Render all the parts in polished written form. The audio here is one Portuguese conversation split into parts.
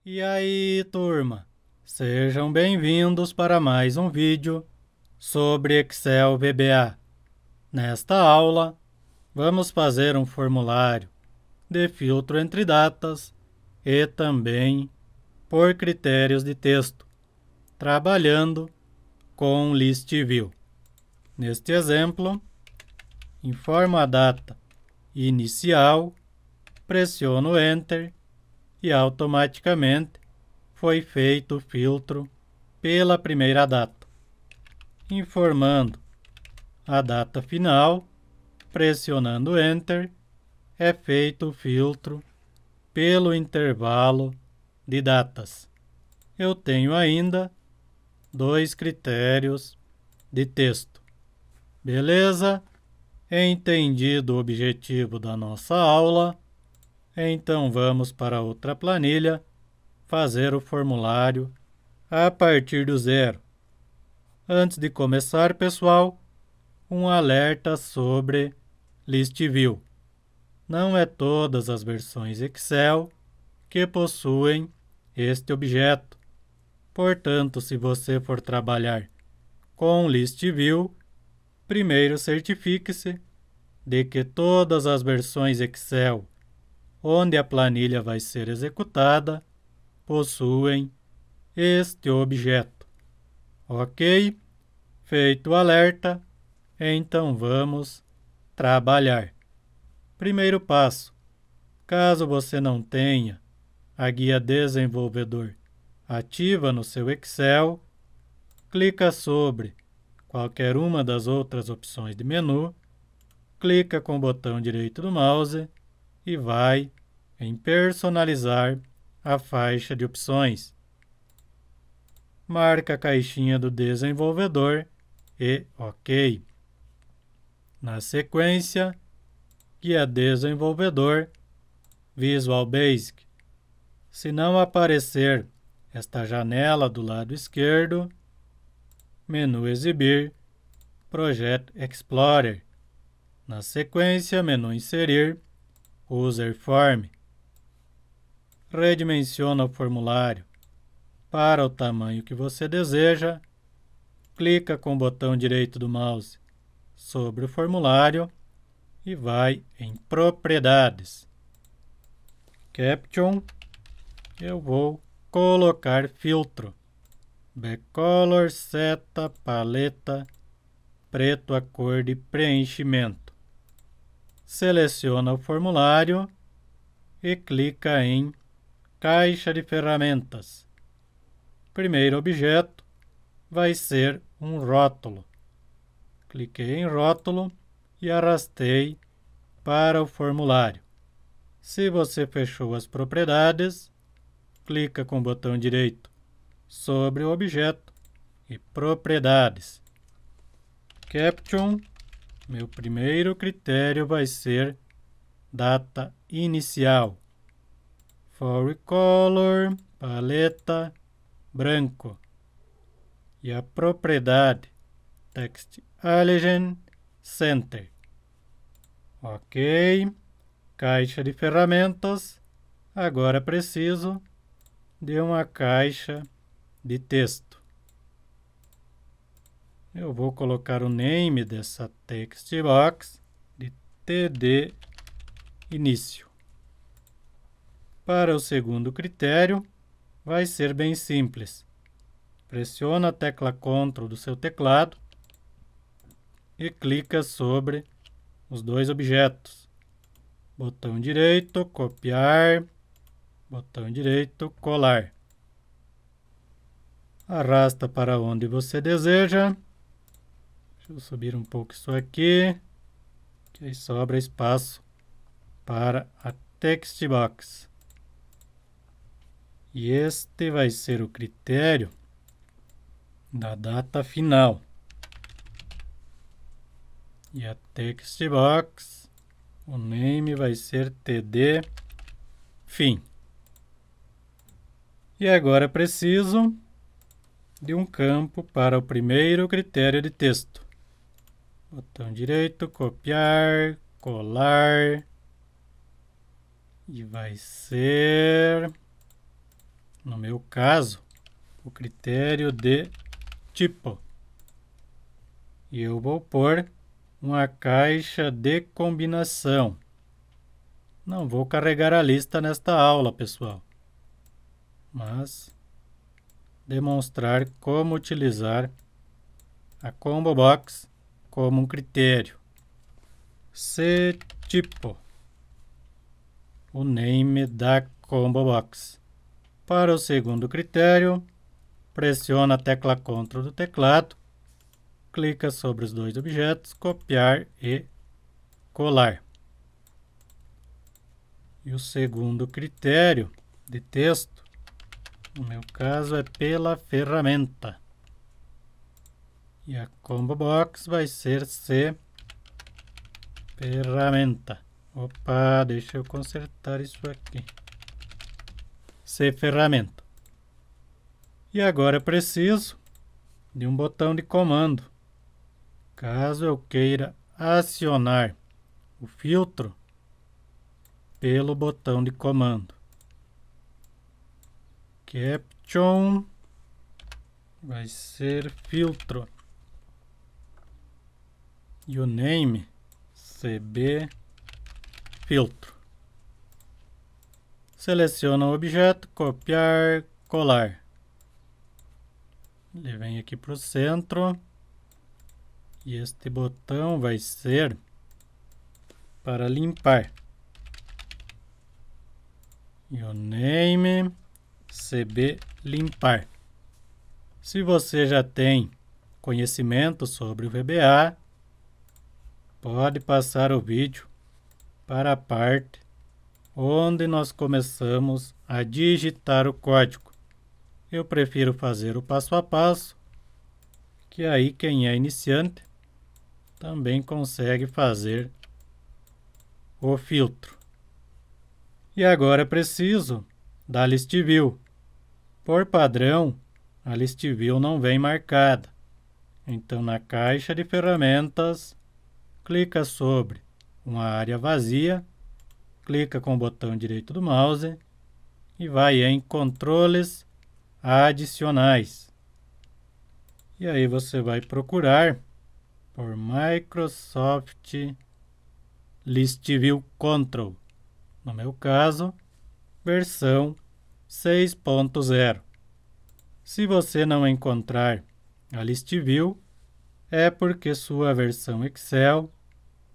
E aí, turma? Sejam bem-vindos para mais um vídeo sobre Excel VBA. Nesta aula, vamos fazer um formulário de filtro entre datas e também por critérios de texto, trabalhando com List View. Neste exemplo, informo a data inicial, pressiono Enter e automaticamente foi feito o filtro pela primeira data. Informando a data final, pressionando Enter, é feito o filtro pelo intervalo de datas. Eu tenho ainda dois critérios de texto. Beleza? Entendido o objetivo da nossa aula, então vamos para outra planilha fazer o formulário a partir do zero. Antes de começar, pessoal, um alerta sobre List View. Não é todas as versões Excel que possuem este objeto. Portanto, se você for trabalhar com List View, primeiro certifique-se de que todas as versões Excel onde a planilha vai ser executada possuem este objeto. Ok? Feito o alerta, então vamos trabalhar. Primeiro passo: caso você não tenha a guia desenvolvedor ativa no seu Excel, clica sobre qualquer uma das outras opções de menu, clica com o botão direito do mouse e vai em personalizar a faixa de opções. Marca a caixinha do desenvolvedor e OK. Na sequência, guia desenvolvedor, Visual Basic. Se não aparecer esta janela do lado esquerdo, menu Exibir, Project Explorer. Na sequência, menu Inserir, User Form. Redimensiona o formulário para o tamanho que você deseja. Clica com o botão direito do mouse sobre o formulário e vai em Propriedades. Caption, eu vou colocar filtro. Backcolor, seta, paleta, preto a cor de preenchimento. Seleciona o formulário e clica em Caixa de ferramentas. Primeiro objeto vai ser um rótulo. Cliquei em rótulo e arrastei para o formulário. Se você fechou as propriedades, clica com o botão direito sobre o objeto e propriedades. Caption, meu primeiro critério vai ser data inicial. For color, paleta, branco. E a propriedade Text Allegory Center. Ok. Caixa de ferramentas. Agora preciso de uma caixa de texto. Eu vou colocar o name dessa text box de TD início. Para o segundo critério, vai ser bem simples. Pressiona a tecla Ctrl do seu teclado e clica sobre os dois objetos. Botão direito, copiar, botão direito, colar. Arrasta para onde você deseja. Deixa eu subir um pouco isso aqui, que aí sobra espaço para a text box. E este vai ser o critério da data final. E a text box, o name vai ser TD fim. E agora preciso de um campo para o primeiro critério de texto. Botão direito, copiar, colar. E vai ser no meu caso, o critério de tipo. E eu vou pôr uma caixa de combinação. Não vou carregar a lista nesta aula, pessoal, mas demonstrar como utilizar a Combo Box como um critério. cTypo, o name da Combo Box. Para o segundo critério, pressiona a tecla Ctrl do teclado, clica sobre os dois objetos, copiar e colar. E o segundo critério de texto, no meu caso, é pela ferramenta. E a Combo Box vai ser C ferramenta. Opa, deixa eu consertar isso aqui. C ferramenta. E agora preciso de um botão de comando. Caso eu queira acionar o filtro pelo botão de comando. Caption vai ser filtro. E o name CB filtro. Seleciona o objeto, copiar, colar. Ele vem aqui para o centro. E este botão vai ser para limpar. E o name CB limpar. Se você já tem conhecimento sobre o VBA, pode passar o vídeo para a parte onde nós começamos a digitar o código. Eu prefiro fazer o passo a passo, que aí quem é iniciante também consegue fazer o filtro. E agora preciso da List View. Por padrão, a List View não vem marcada. Então, na caixa de ferramentas, clica sobre uma área vazia, clica com o botão direito do mouse e vai em Controles Adicionais. E aí você vai procurar por Microsoft List View Control. No meu caso, versão 6.0. Se você não encontrar a List View, é porque sua versão Excel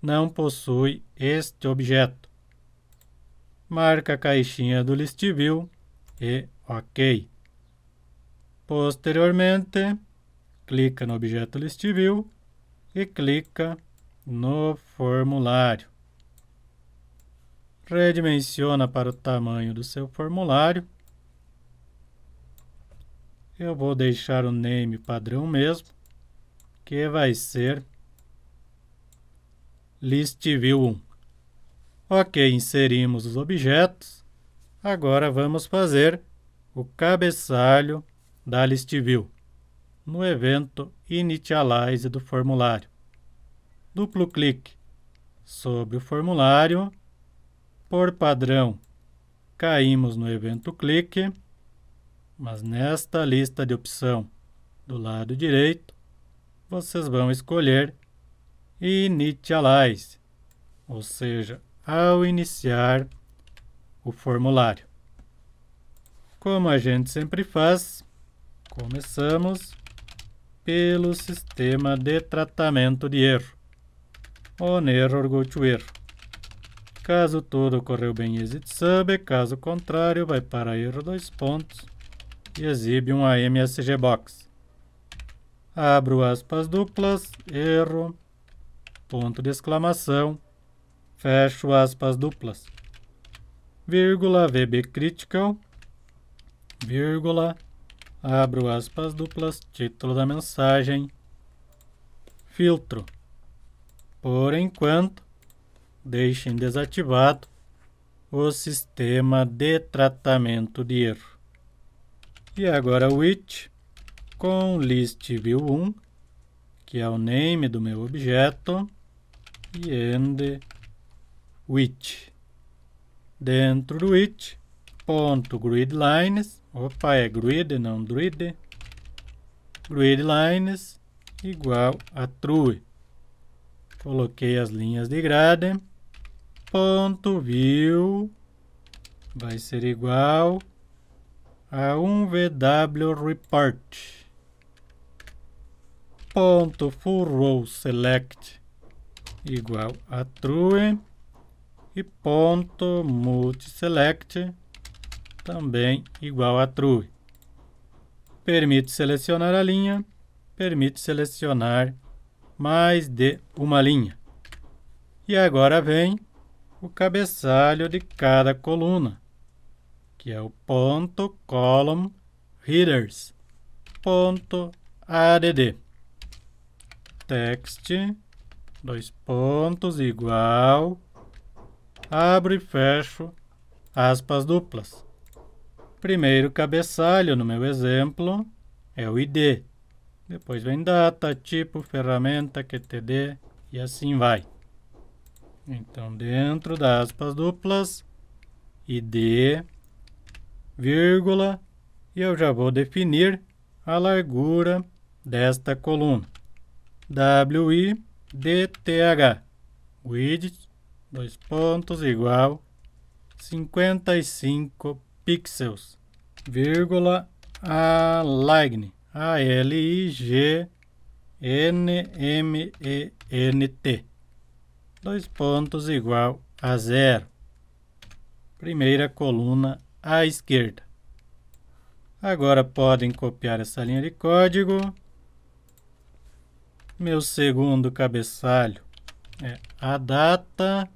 não possui este objeto. Marca a caixinha do List View e OK. Posteriormente, clica no objeto List View e clica no formulário. Redimensiona para o tamanho do seu formulário. Eu vou deixar o name padrão mesmo, que vai ser List View 1. Ok, inserimos os objetos. Agora vamos fazer o cabeçalho da List View no evento Initialize do formulário. Duplo clique sobre o formulário. Por padrão, caímos no evento clique, mas nesta lista de opção do lado direito, vocês vão escolher Initialize, ou seja, ao iniciar o formulário. Como a gente sempre faz, começamos pelo sistema de tratamento de erro. On error, go to erro. Caso tudo ocorreu bem, exit sub. Caso contrário, vai para erro 2 pontos e exibe um AMSG box. Abro aspas duplas, erro, ponto de exclamação, fecho aspas duplas, vírgula, VB critical, vírgula, abro aspas duplas, título da mensagem, filtro. Por enquanto, deixem desativado o sistema de tratamento de erro. E agora o which com List View 1, que é o name do meu objeto, e end which. Dentro do which, ponto grid lines, Opa, é grid, não grid. Grid lines igual a true. Coloquei as linhas de grade. Ponto view vai ser igual a 1VW report. Ponto full row select igual a true. E ponto multi select também igual a true. Permite selecionar a linha, permite selecionar mais de uma linha. E agora vem o cabeçalho de cada coluna, que é o ponto column headers, ponto add, text, dois pontos, igual, abro e fecho aspas duplas. Primeiro cabeçalho, no meu exemplo, é o ID. Depois vem data, tipo, ferramenta, QTD e assim vai. Então, dentro das aspas duplas, ID, vírgula, e eu já vou definir a largura desta coluna. WIDTH, width, dois pontos, igual, 55 pixels, vírgula, align, ALIGNMENT, dois pontos, igual a 0. Primeira coluna à esquerda. Agora podem copiar essa linha de código. Meu segundo cabeçalho é a data,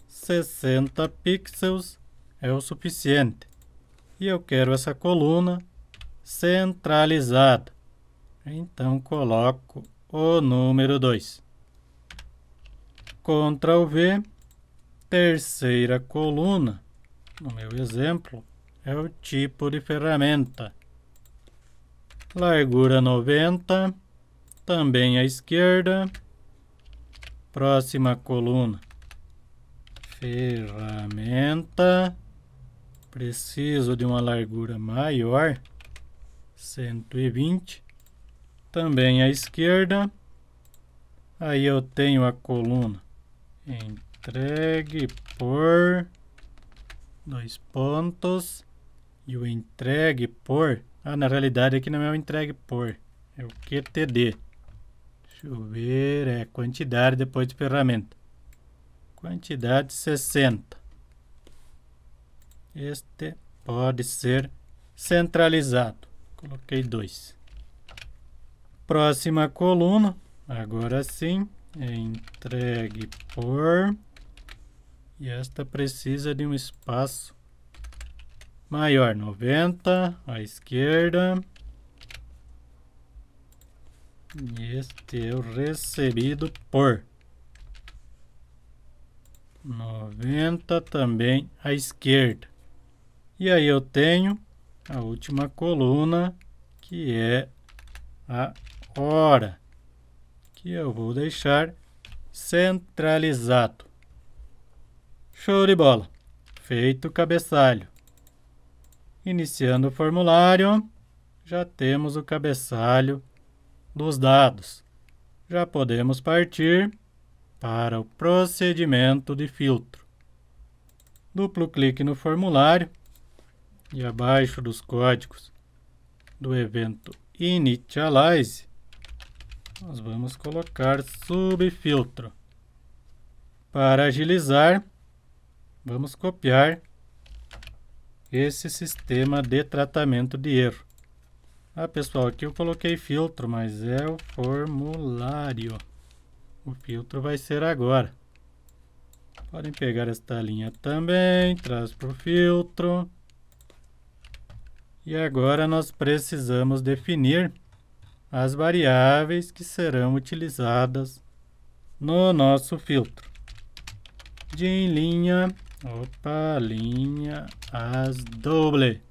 60 pixels é o suficiente. E eu quero essa coluna centralizada. Então coloco o número 2. Ctrl V, terceira coluna, no meu exemplo, é o tipo de ferramenta. Largura 90, também à esquerda. Próxima coluna, ferramenta. Preciso de uma largura maior, 120, também à esquerda. Aí eu tenho a coluna entregue por, dois pontos, e o entregue por, na realidade aqui não é o entregue por, é o QTD. Deixa eu ver, é quantidade depois de ferramenta. Quantidade 60. Este pode ser centralizado. Coloquei 2. Próxima coluna, agora sim, é entregue por. E esta precisa de um espaço maior, 90 à esquerda. E este é o recebido por. 90 também à esquerda. E aí eu tenho a última coluna, que é a hora, que eu vou deixar centralizado. Show de bola! Feito o cabeçalho. Iniciando o formulário, já temos o cabeçalho dos dados. Já podemos partir para o procedimento de filtro. Duplo clique no formulário e abaixo dos códigos do evento Initialize, nós vamos colocar subfiltro. Para agilizar, vamos copiar esse sistema de tratamento de erro. Pessoal, aqui eu coloquei filtro, mas é o formulário. O filtro vai ser agora. Podem pegar esta linha também, traz para o filtro. E agora nós precisamos definir as variáveis que serão utilizadas no nosso filtro. De linha, linha as double.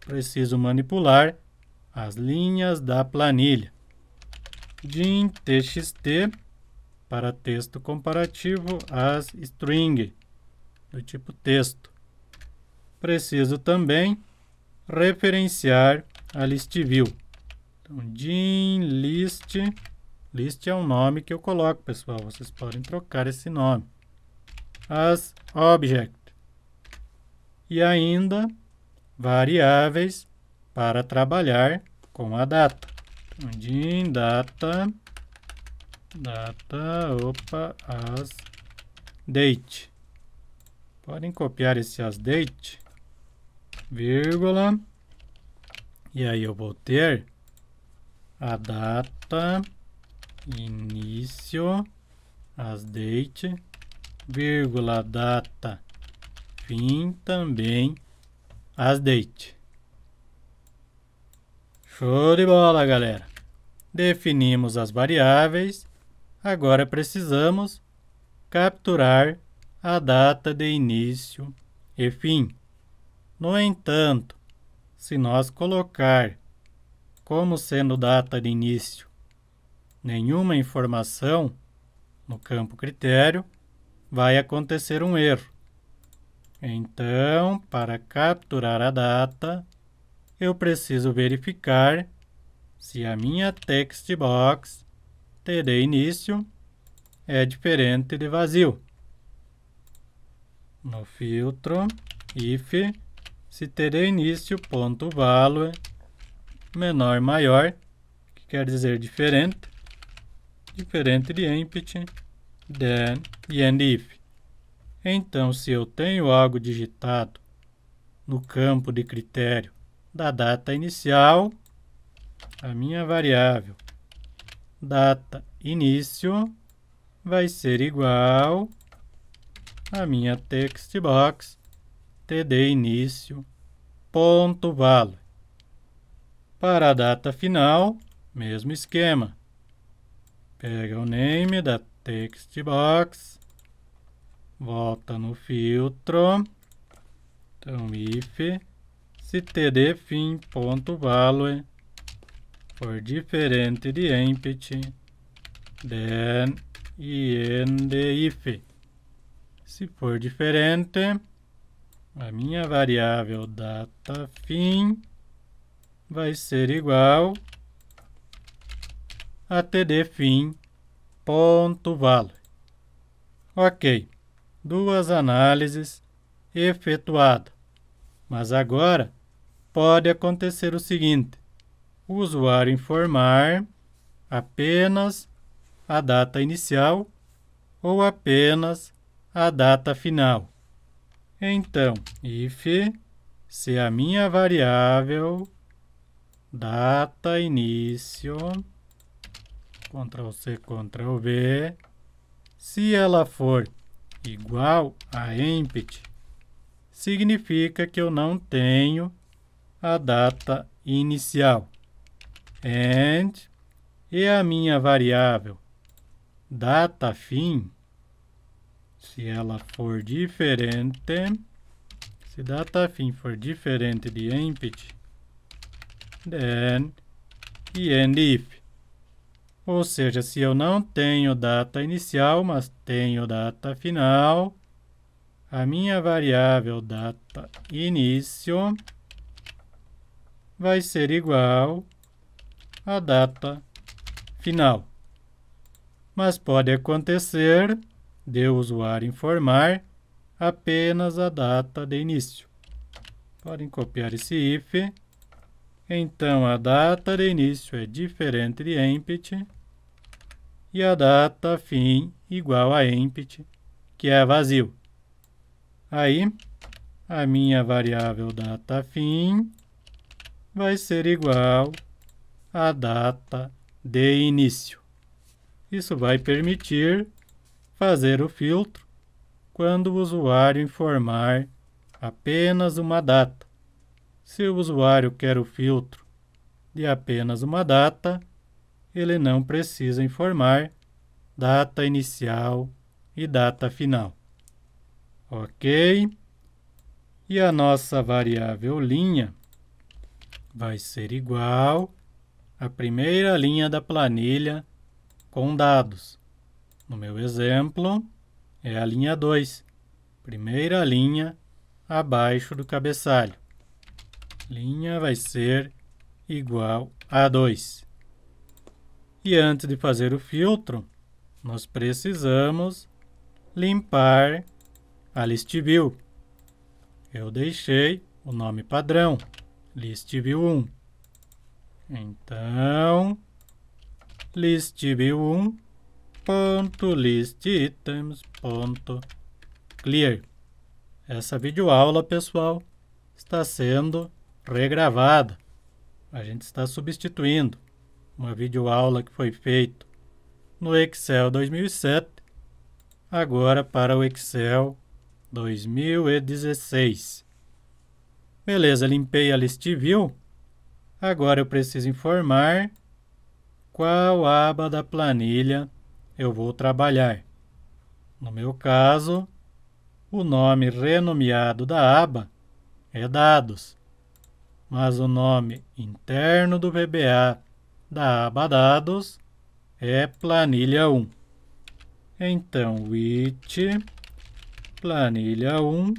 Preciso manipular as linhas da planilha. Din txt, para texto comparativo, as string do tipo texto. Preciso também referenciar a ListView. Então, Dim List, List é um nome que eu coloco, pessoal, vocês podem trocar esse nome. As Object. E ainda variáveis para trabalhar com a data. Então, Dim Data, as Date. Podem copiar esse as Date, vírgula, e aí eu vou ter a data, início, as date, vírgula, data, fim, também as date. Show de bola, galera! Definimos as variáveis, agora precisamos capturar a data de início e fim. No entanto, se nós colocar como sendo data de início nenhuma informação no campo critério, vai acontecer um erro. Então, para capturar a data, eu preciso verificar se a minha text box TD início é diferente de vazio. No filtro, if, se TD início ponto value menor maior, que quer dizer diferente de empty, then e end if. Então, se eu tenho algo digitado no campo de critério da data inicial, a minha variável data início vai ser igual a minha text box TD início ponto value. Para a data final, mesmo esquema. Pega o name da text box, volta no filtro, então if, se TD fim ponto value for diferente de empty, then e end if. Se for diferente, a minha variável data fim vai ser igual a TD fim ponto value. Ok, duas análises efetuadas. Mas agora pode acontecer o seguinte: o usuário informar apenas a data inicial ou apenas a data final. Então, if, se a minha variável data início, Ctrl+C, Ctrl+V, se ela for igual a empty, significa que eu não tenho a data inicial. E a minha variável data fim, se ela for diferente, se data fim for diferente de empty, then e end if. Ou seja, se eu não tenho data inicial, mas tenho data final, a minha variável data início vai ser igual à data final. Mas pode acontecer de o usuário informar apenas a data de início. Podem copiar esse if. Então, a data de início é diferente de empty e a data fim igual a empty, que é vazio. Aí, a minha variável data fim vai ser igual à data de início. Isso vai permitir fazer o filtro quando o usuário informar apenas uma data. Se o usuário quer o filtro de apenas uma data, ele não precisa informar data inicial e data final. Ok? E a nossa variável linha vai ser igual à primeira linha da planilha com dados. No meu exemplo, é a linha 2, primeira linha abaixo do cabeçalho. linha vai ser igual a 2. E antes de fazer o filtro, nós precisamos limpar a list view. Eu deixei o nome padrão, list view 1. Então, list view 1.listItems.clear. Essa videoaula, pessoal, está sendo regravada. A gente está substituindo uma videoaula que foi feita no Excel 2007, agora para o Excel 2016. Beleza, limpei a list view. Agora eu preciso informar qual aba da planilha eu vou trabalhar. No meu caso, o nome renomeado da aba é Dados, mas o nome interno do VBA da aba Dados é Planilha 1. Então, with Planilha 1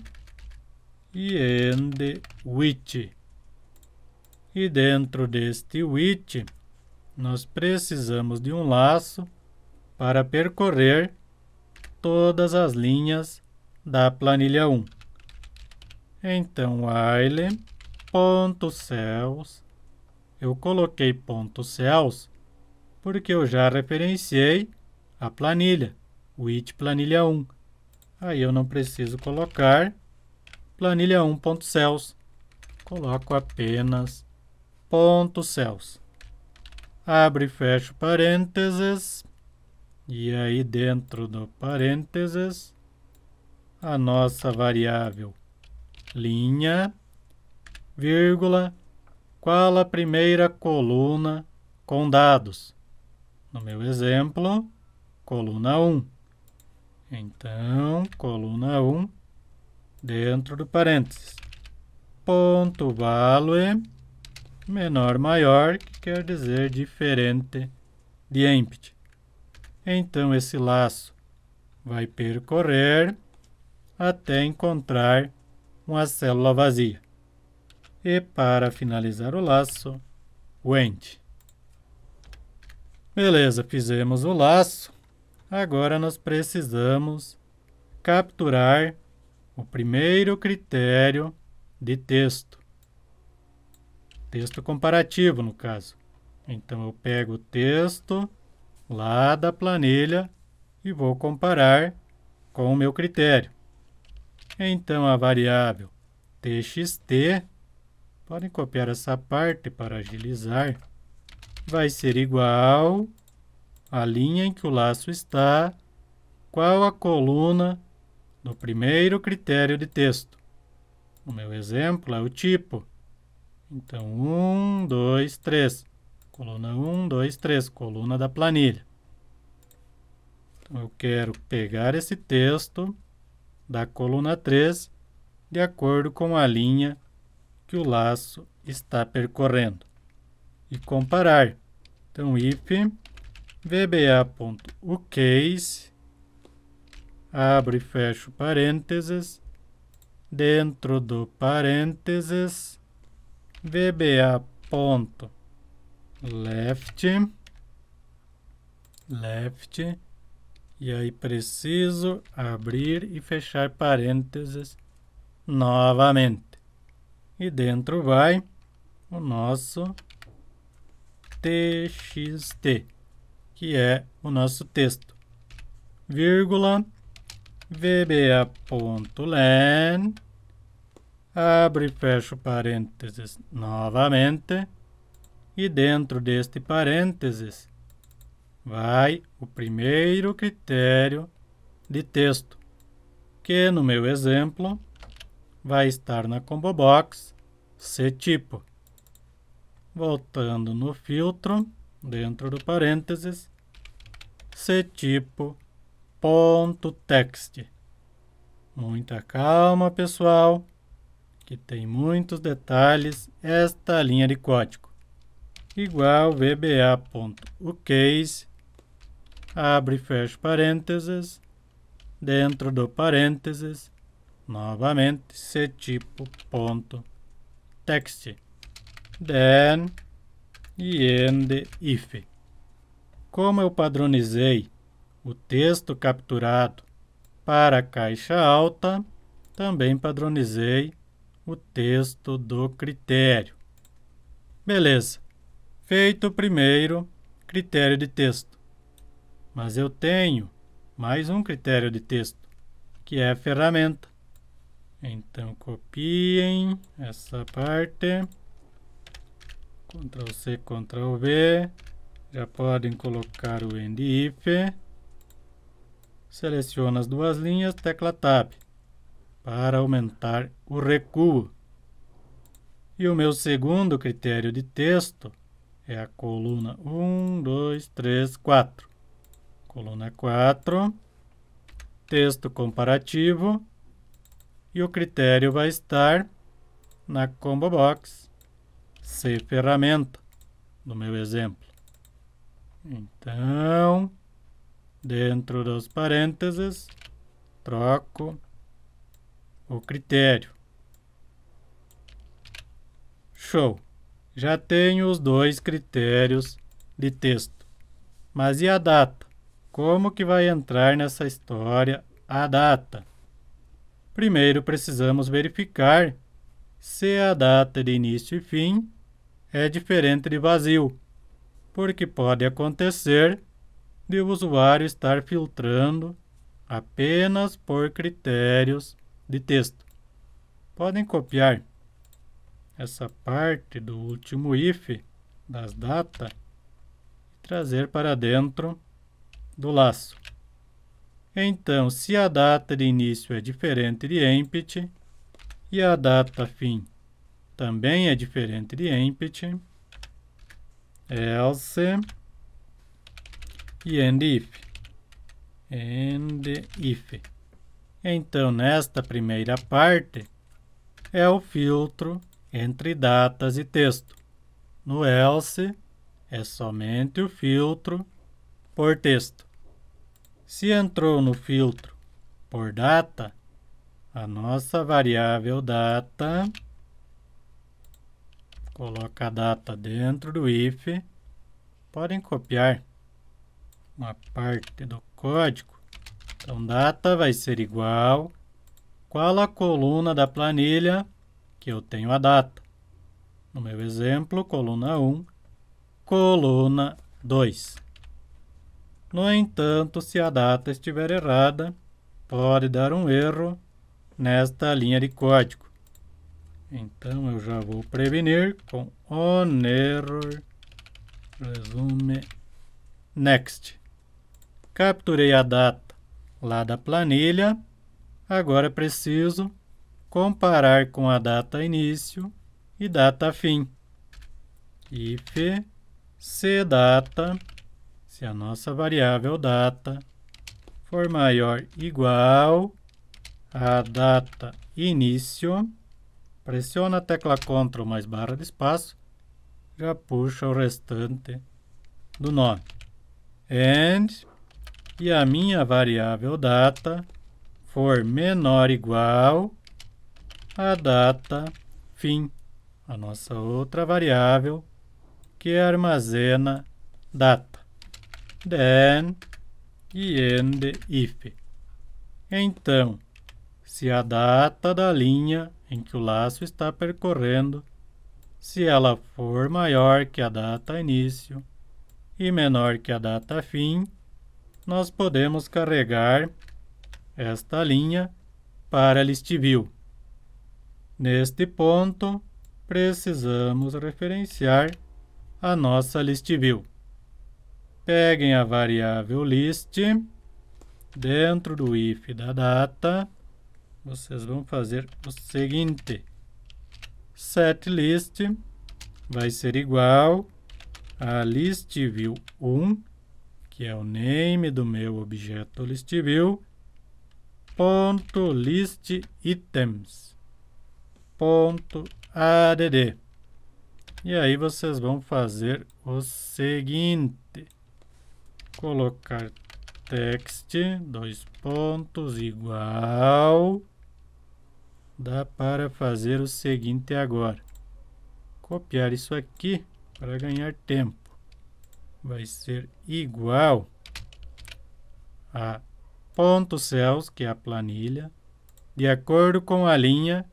e end with. E dentro deste with, nós precisamos de um laço para percorrer todas as linhas da planilha 1. Então, while.cells, eu coloquei .cells porque eu já referenciei a planilha, with planilha 1. Aí eu não preciso colocar planilha 1.cells, coloco apenas .cells. Abre e fecha parênteses, e aí dentro do parênteses, a nossa variável linha, vírgula, qual a primeira coluna com dados? No meu exemplo, coluna 1. Então, coluna 1, dentro do parênteses, ponto value, menor maior, que quer dizer diferente de empty. Então, esse laço vai percorrer até encontrar uma célula vazia. E para finalizar o laço, o end. Beleza, fizemos o laço. Agora nós precisamos capturar o primeiro critério de texto. Texto comparativo, no caso. Então, eu pego o texto lá da planilha e vou comparar com o meu critério. Então, a variável txt, podem copiar essa parte para agilizar, vai ser igual à linha em que o laço está, qual a coluna do primeiro critério de texto. O meu exemplo é o tipo. Então, 1, 2, 3. Coluna 1, 2, 3. Coluna da planilha. Então, eu quero pegar esse texto da coluna 3 de acordo com a linha que o laço está percorrendo. E comparar. Então, if vba.uCase, abro e fecho parênteses, dentro do parênteses, vba.left, e aí preciso abrir e fechar parênteses novamente. E dentro vai o nosso txt, que é o nosso texto, vírgula, vba.len, abro e fecho parênteses novamente, e dentro deste parênteses vai o primeiro critério de texto, que no meu exemplo vai estar na combo box cTypo. Voltando no filtro, dentro do parênteses, cTypo.text. Muita calma, pessoal, que tem muitos detalhes esta linha de código. Igual vba.uCase, abre e fecha parênteses, dentro do parênteses, novamente cTypo.text. text, then e end if. Como eu padronizei o texto capturado para a caixa alta, também padronizei o texto do critério. Beleza. Feito o primeiro critério de texto. Mas eu tenho mais um critério de texto, que é a ferramenta. Então, copiem essa parte. Ctrl C, Ctrl V. Já podem colocar o end if. Seleciono as duas linhas, tecla Tab, para aumentar o recuo. E o meu segundo critério de texto é a coluna 1, 2, 3, 4. Coluna 4, texto comparativo, e o critério vai estar na combo box C ferramenta, no meu exemplo. Então, dentro dos parênteses, troco o critério. Show! Já tenho os dois critérios de texto. Mas e a data? Como que vai entrar nessa história a data? Primeiro precisamos verificar se a data de início e fim é diferente de vazio, porque pode acontecer de o usuário estar filtrando apenas por critérios de texto. Podem copiar essa parte do último if das datas e trazer para dentro do laço. Então, se a data de início é diferente de empty e a data fim também é diferente de empty, else e end if. End if. Então, nesta primeira parte é o filtro entre datas e texto. No else é somente o filtro por texto. Se entrou no filtro por data, a nossa variável data coloca a data dentro do if. Podem copiar uma parte do código. Então, data vai ser igual qual a coluna da planilha que eu tenho a data. No meu exemplo, coluna 1, coluna 2. No entanto, se a data estiver errada, pode dar um erro nesta linha de código. Então, eu já vou prevenir com on error resume next. Capturei a data lá da planilha. Agora preciso comparar com a data início e data fim. If se data, se a nossa variável data for maior ou igual a data início, pressiona a tecla Ctrl mais barra de espaço, já puxa o restante do nome. And, e a minha variável data for menor ou igual a data fim, a nossa outra variável que armazena data. Then e end if. Então, se a data da linha em que o laço está percorrendo, se ela for maior que a data início e menor que a data fim, nós podemos carregar esta linha para ListView. Neste ponto, precisamos referenciar a nossa ListView. Peguem a variável list, dentro do if da data, vocês vão fazer o seguinte: setList vai ser igual a ListView1, que é o name do meu objeto ListView, ponto listItems, ponto add. E aí vocês vão fazer o seguinte: colocar text, dois pontos, igual. Dá para fazer o seguinte agora: copiar isso aqui para ganhar tempo. Vai ser igual a ponto cells, que é a planilha, de acordo com a linha.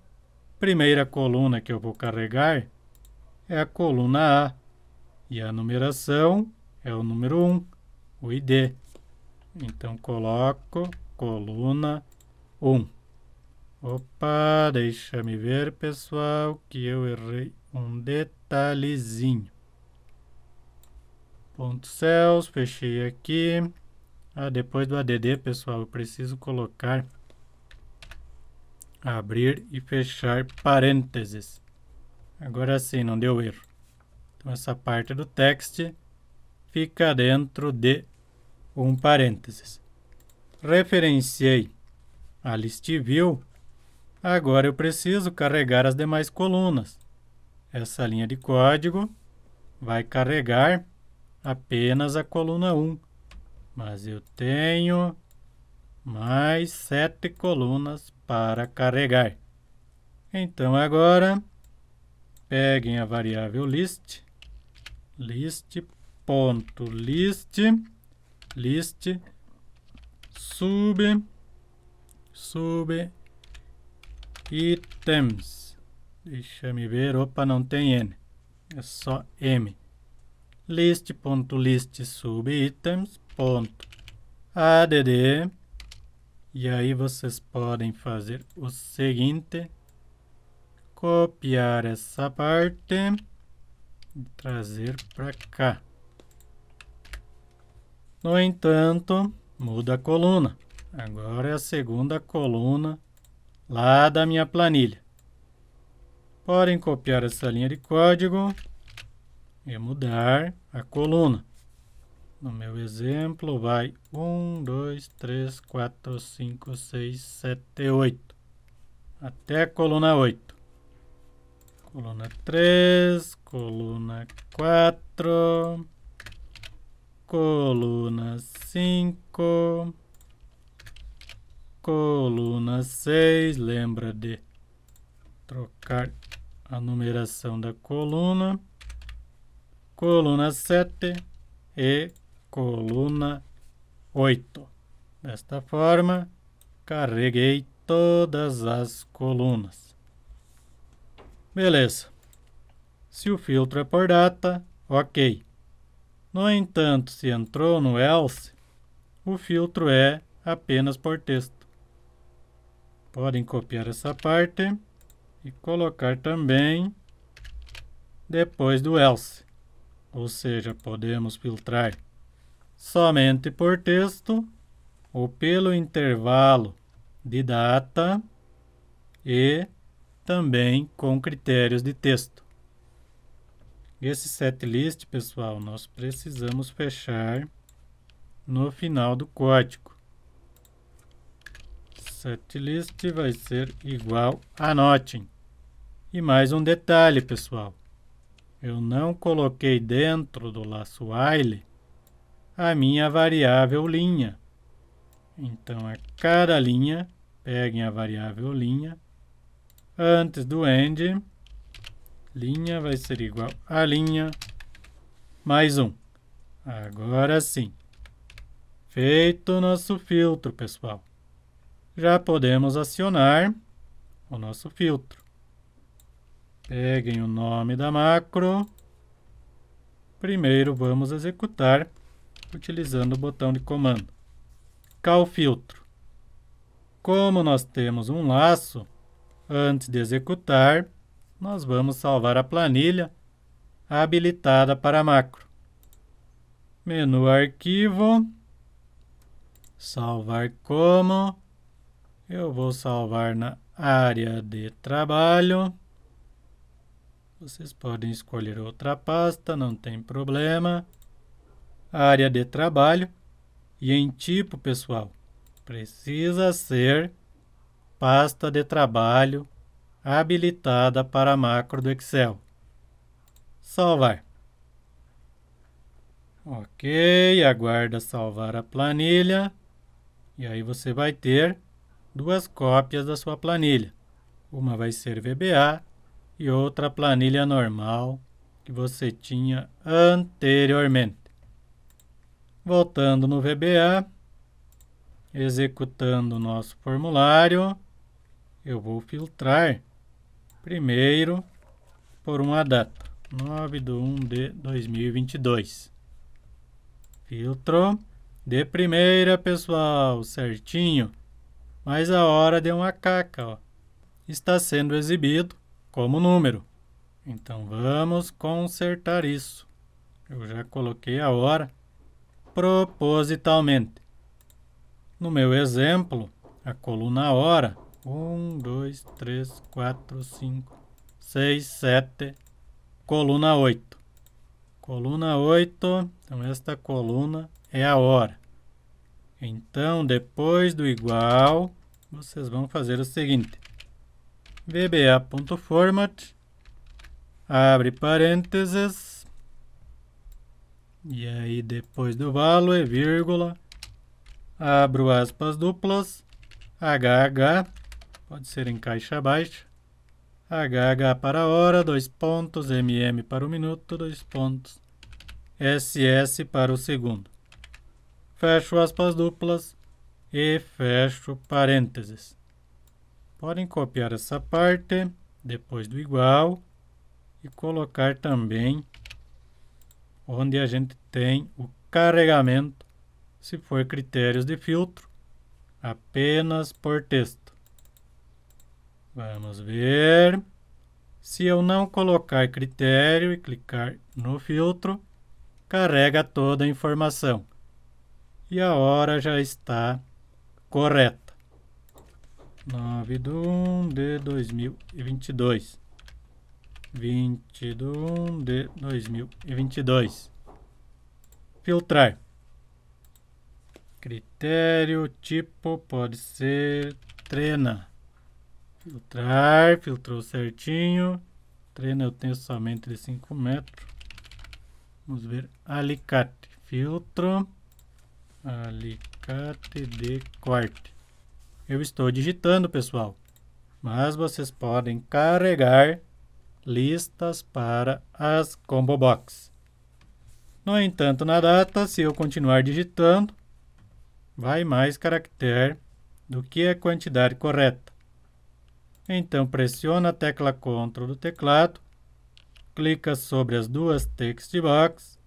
Primeira coluna que eu vou carregar é a coluna A, e a numeração é o número 1, o ID. Então, coloco coluna 1. Opa, deixa-me ver, pessoal, que eu errei um detalhezinho. Ponto cells, fechei aqui. Depois do ADD, pessoal, eu preciso colocar, abrir e fechar parênteses. Agora sim, não deu erro. Então, essa parte do text fica dentro de um parênteses. Referenciei a list view. Agora eu preciso carregar as demais colunas. Essa linha de código vai carregar apenas a coluna 1. Mas eu tenho mais 7 colunas para carregar. Então agora, peguem a variável list, list sub items. Deixa-me ver, opa, não tem N, é só M. List.list sub items .add. E aí vocês podem fazer o seguinte: copiar essa parte e trazer para cá. No entanto, muda a coluna. Agora é a segunda coluna lá da minha planilha. Podem copiar essa linha de código e mudar a coluna. No meu exemplo, vai 1, 2, 3, 4, 5, 6, 7, 8. Até a coluna 8. Coluna 3, coluna 4, coluna 5, coluna 6. Lembra de trocar a numeração da coluna. Coluna 7 e coluna 8. Desta forma, carreguei todas as colunas. Beleza. Se o filtro é por data, ok. No entanto, se entrou no else, o filtro é apenas por texto. Podem copiar essa parte e colocar também depois do else. Ou seja, podemos filtrar somente por texto ou pelo intervalo de data e também com critérios de texto. Esse setlist, pessoal, nós precisamos fechar no final do código. Setlist vai ser igual a nothing. E mais um detalhe, pessoal. Eu não coloquei dentro do laço while a minha variável linha. Então, a cada linha, peguem a variável linha. Antes do end, linha vai ser igual a linha mais 1. Agora sim. Feito o nosso filtro, pessoal. Já podemos acionar o nosso filtro. Peguem o nome da macro. Primeiro vamos executar utilizando o botão de comando. Call filtro. Como nós temos um laço, antes de executar, nós vamos salvar a planilha habilitada para macro. Menu arquivo. Salvar como. Eu vou salvar na área de trabalho. Vocês podem escolher outra pasta, não tem problema. Área de trabalho. E em tipo, pessoal, precisa ser pasta de trabalho habilitada para macro do Excel. Salvar. Ok, aguarda salvar a planilha. E aí você vai ter duas cópias da sua planilha. Uma vai ser VBA e outra planilha normal que você tinha anteriormente. Voltando no VBA, executando o nosso formulário, eu vou filtrar primeiro por uma data, 9/1/2022. Filtro de primeira, pessoal, certinho, mas a hora deu uma caca, ó. Está sendo exibido como número. Então vamos consertar isso. Eu já coloquei a hora propositalmente. No meu exemplo, a coluna hora, 1, 2, 3, 4, 5, 6, 7, coluna 8. Coluna 8, então esta coluna é a hora. Então, depois do igual, vocês vão fazer o seguinte. VBA.format, abre parênteses, e aí depois do value, vírgula, abro aspas duplas, HH, pode ser em caixa baixa, HH para hora, 2 pontos, MM para o minuto, 2 pontos, SS para o segundo. Fecho aspas duplas e fecho parênteses. Podem copiar essa parte depois do igual e colocar também onde a gente tem o carregamento, se for critérios de filtro, apenas por texto. Vamos ver. Se eu não colocar critério e clicar no filtro, carrega toda a informação. E a hora já está correta. 9/1/2022. 20/1/2022. Filtrar. Critério, tipo, pode ser treina. Filtrar, filtrou certinho. Treina eu tenho somente de 5 metros. Vamos ver, alicate. Filtro, alicate de corte. Eu estou digitando, pessoal, mas vocês podem carregar listas para as combo box. No entanto, na data, se eu continuar digitando, vai mais caractere do que a quantidade correta. Então, pressiona a tecla Ctrl do teclado, clica sobre as duas text box,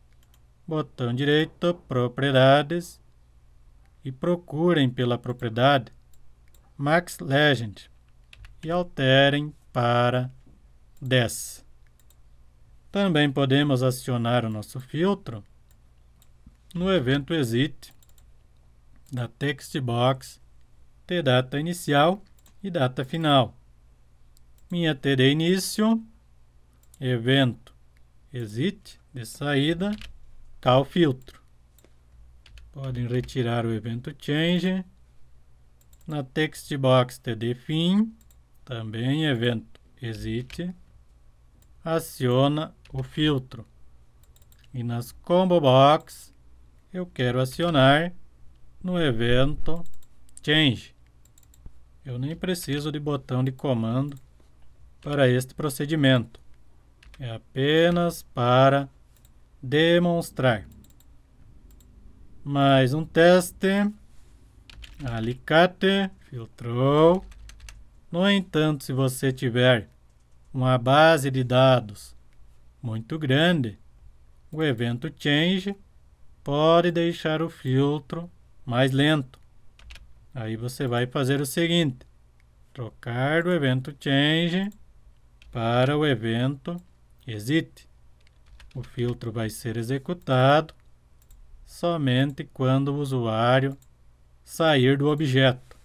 botão direito, propriedades, e procurem pela propriedade Max Legend e alterem para 10. Também podemos acionar o nosso filtro no evento exit da text box de data inicial e data final. Minha T de início, evento exit de saída, cal filtro. Podem retirar o evento change. Na text box T de fim, também evento exit, aciona o filtro. E nas combo box, eu quero acionar no evento change. Eu nem preciso de botão de comando para este procedimento. É apenas para demonstrar. Mais um teste. Alicate, filtrou. No entanto, se você tiver uma base de dados muito grande, o evento change pode deixar o filtro mais lento. Aí você vai fazer o seguinte: trocar do evento change para o evento exit. O filtro vai ser executado somente quando o usuário sair do objeto.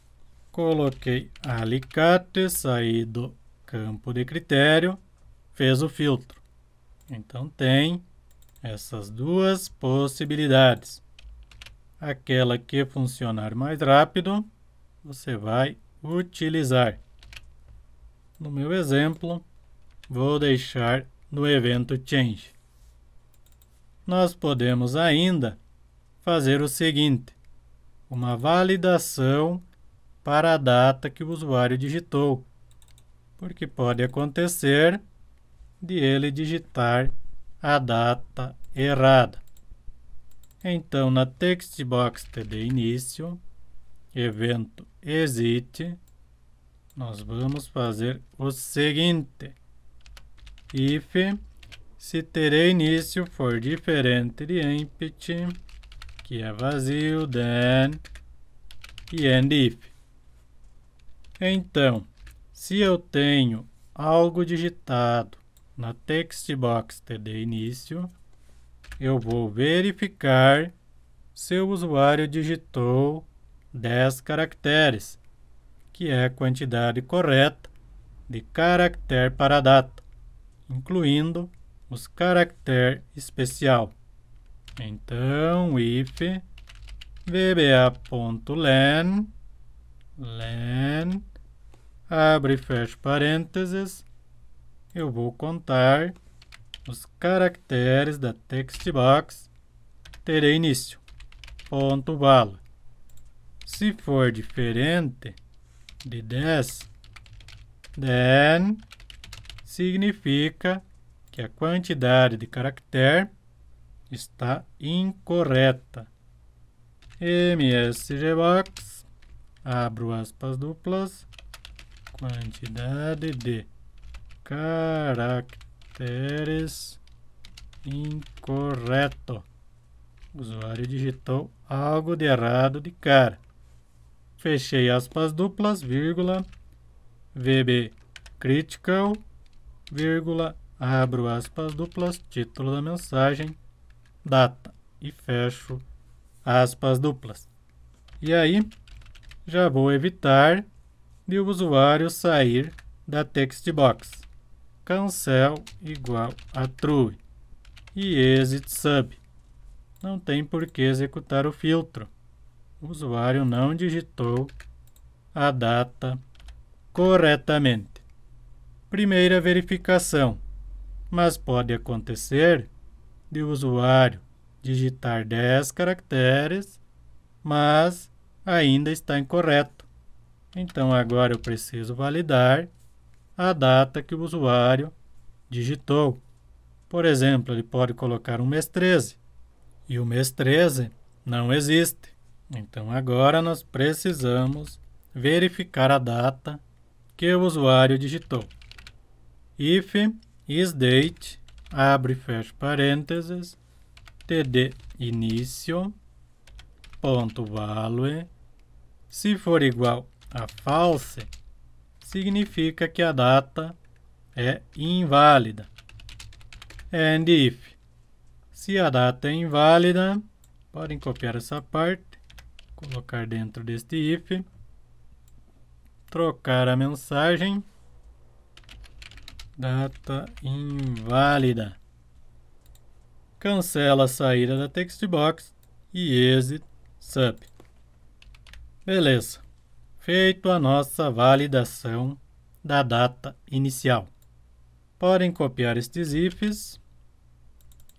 Coloquei alicate, saí do campo de critério, fez o filtro. Então tem essas duas possibilidades. Aquela que funcionar mais rápido, você vai utilizar. No meu exemplo, vou deixar no evento change. Nós podemos ainda fazer o seguinte: uma validação para a data que o usuário digitou, porque pode acontecer de ele digitar a data errada. Então, na textbox td início, evento exit, nós vamos fazer o seguinte: if se td início for diferente de empty, que é vazio, then e end if. Então, se eu tenho algo digitado na textbox td início, eu vou verificar se o usuário digitou 10 caracteres, que é a quantidade correta de caractere para a data, incluindo os caracteres especial. Então, if vba.len, abre e fecha parênteses, eu vou contar os caracteres da textbox td início, ponto value. Se for diferente de 10, then significa que a quantidade de caractere está incorreta. msgbox, abro aspas duplas, quantidade de caracteres incorreto. O usuário digitou algo de errado de cara. Fechei aspas duplas, vírgula, VB critical, vírgula, abro aspas duplas, título da mensagem, data, e fecho aspas duplas. E aí, já vou evitar de o usuário sair da textbox. Cancel igual a true e exit sub. Não tem por que executar o filtro. O usuário não digitou a data corretamente. Primeira verificação, mas pode acontecer de o usuário digitar 10 caracteres, mas ainda está incorreto. Então agora eu preciso validar a data que o usuário digitou. Por exemplo, ele pode colocar um mês 13 e o mês 13 não existe. Então agora nós precisamos verificar a data que o usuário digitou. If isDate, abre e fecha parênteses, td início, ponto value, se for igual a false, significa que a data é inválida. And if, se a data é inválida, podem copiar essa parte, colocar dentro deste if, trocar a mensagem, data inválida. Cancela a saída da textbox e exit sub. Beleza. Feito a nossa validação da data inicial. Podem copiar estes ifs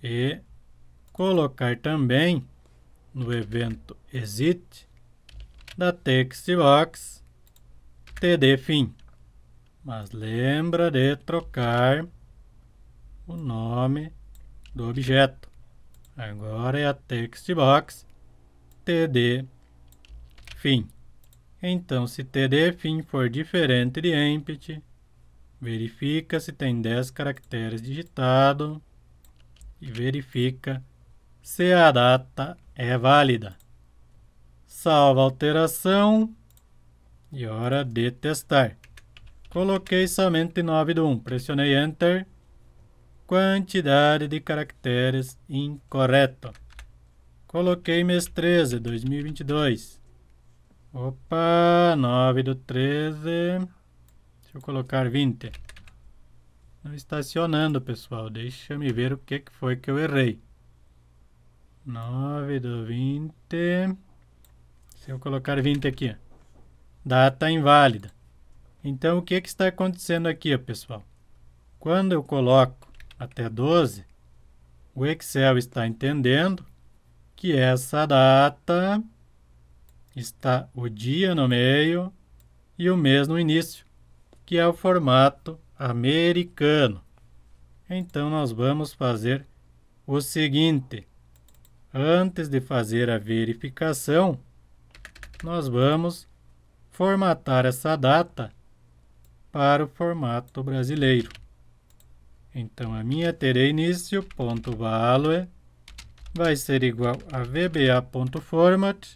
e colocar também no evento exit da textbox td fim. Mas lembra de trocar o nome do objeto. Agora é a textbox td fim. Então, se td fim for diferente de empty, verifica se tem 10 caracteres digitados e verifica se a data é válida. Salva a alteração e hora de testar. Coloquei somente 9 do 1, pressionei Enter. Quantidade de caracteres incorreto. Coloquei mês 13, 2022. Opa, 9 do 13. Deixa eu colocar 20. Não está acionando, pessoal. Deixa eu ver o que foi que eu errei. 9 do 20. Se eu colocar 20 aqui. Data inválida. Então, o que está acontecendo aqui, pessoal? Quando eu coloco até 12, o Excel está entendendo que essa data está o dia no meio e o mês no início, que é o formato americano. Então, nós vamos fazer o seguinte. Antes de fazer a verificação, nós vamos formatar essa data para o formato brasileiro. Então, a minha tereinício.value vai ser igual a vba.format,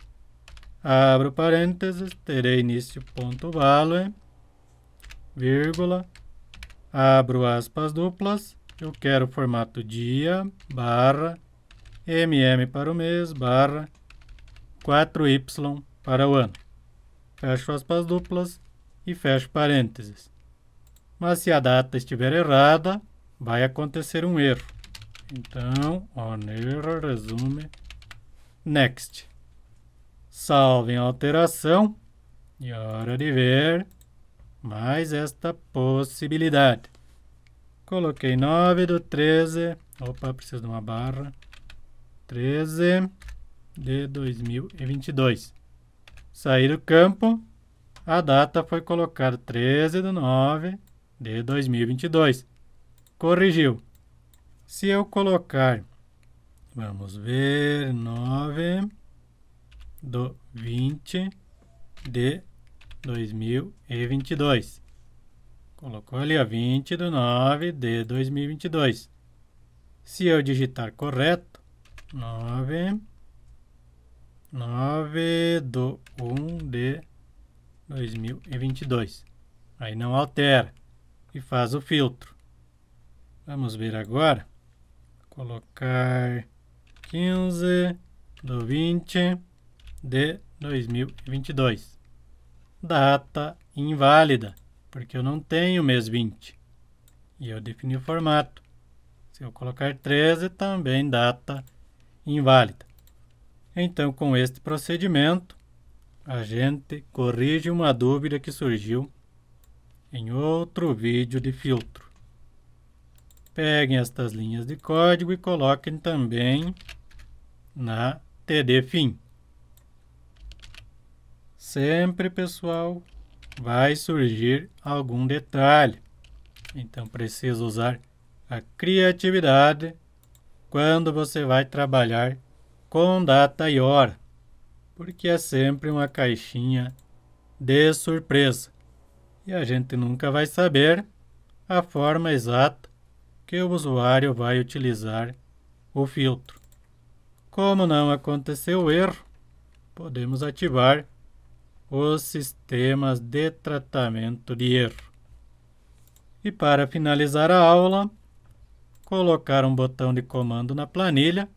abro parênteses, tereinício.value, vírgula, abro aspas duplas, eu quero o formato dia, barra, para o mês, barra, 4y para o ano. Fecho aspas duplas e fecho parênteses. Mas se a data estiver errada, vai acontecer um erro. Então, on error, resume, next. Salvem a alteração e hora de ver mais esta possibilidade. Coloquei 9/13, opa, preciso de uma barra, 13 de 2022. Saí do campo, a data foi colocada 13/9 de 2022. Corrigiu. Se eu colocar, vamos ver, 9/20 de 2022. Colocou ali a 20/9 de 2022. Se eu digitar correto, 9/1 de 2022. Aí não altera e faz o filtro. Vamos ver agora. Colocar 15/20 de 2022. Data inválida, porque eu não tenho mês 20. E eu defini o formato. Se eu colocar 13, também data inválida. Então, com este procedimento, a gente corrige uma dúvida que surgiu em outro vídeo de filtro. Peguem estas linhas de código e coloquem também na TD-FIM. Sempre, pessoal, vai surgir algum detalhe. Então, precisa usar a criatividade quando você vai trabalhar com data e hora, porque é sempre uma caixinha de surpresa. E a gente nunca vai saber a forma exata que o usuário vai utilizar o filtro. Como não aconteceu o erro, podemos ativar os sistemas de tratamento de erro. E para finalizar a aula, colocar um botão de comando na planilha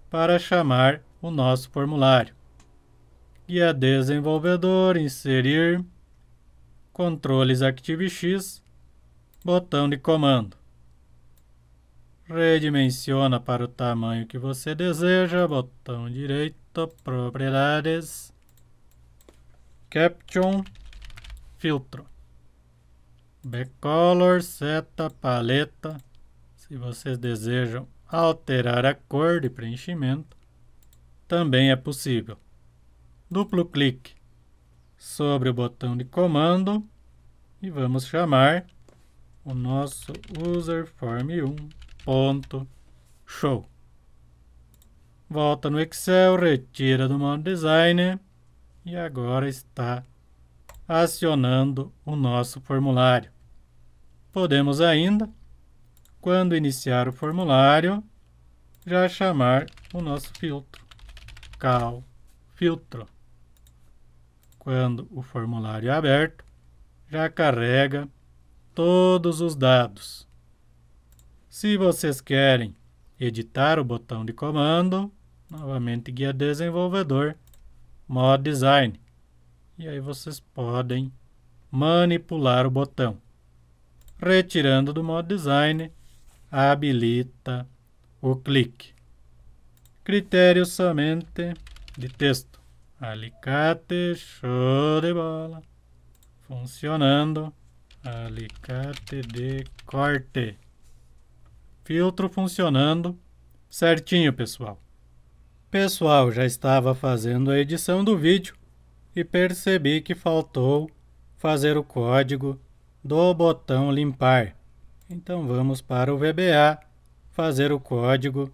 para chamar o nosso formulário. Guia desenvolvedor, inserir, controles ActiveX, botão de comando. Redimensiona para o tamanho que você deseja, botão direito, propriedades, Caption, filtro, Backcolor, seta, paleta. Se vocês desejam alterar a cor de preenchimento, também é possível. Duplo clique sobre o botão de comando e vamos chamar o nosso userform1.show. Volta no Excel, retira do modo designer e agora está acionando o nosso formulário. Podemos ainda, quando iniciar o formulário, já chamar o nosso filtro, cal filtro. Quando o formulário é aberto, já carrega todos os dados. Se vocês querem editar o botão de comando, novamente guia desenvolvedor, modo design. E aí vocês podem manipular o botão. Retirando do modo design, habilita o clique. Critério somente de texto. Alicate, show de bola. Funcionando. Alicate de corte. Filtro funcionando certinho, pessoal. Pessoal, já estava fazendo a edição do vídeo e percebi que faltou fazer o código do botão limpar. Então vamos para o VBA fazer o código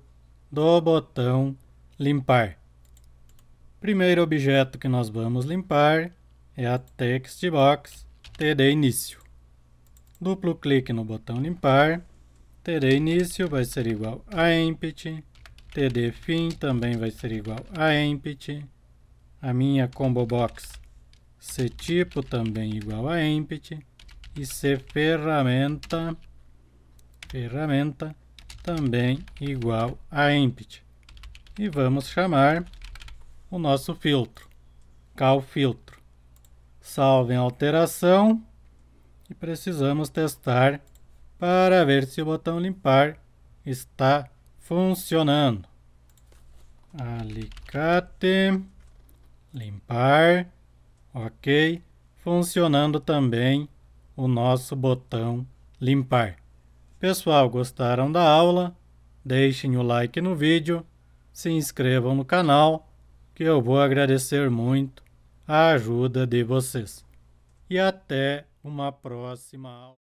do botão limpar. Primeiro objeto que nós vamos limpar é a textbox td início. Duplo clique no botão limpar, td início vai ser igual a empty, td fim também vai ser igual a empty, a minha combo box cTipo também igual a empty e cferramenta também igual a empty. E vamos chamar o nosso filtro, calFiltro. Salvem a alteração e precisamos testar para ver se o botão limpar está funcionando. Alicate, limpar, ok, funcionando também o nosso botão limpar. Pessoal, gostaram da aula? Deixem o like no vídeo, se inscrevam no canal, que eu vou agradecer muito a ajuda de vocês. E até uma próxima aula.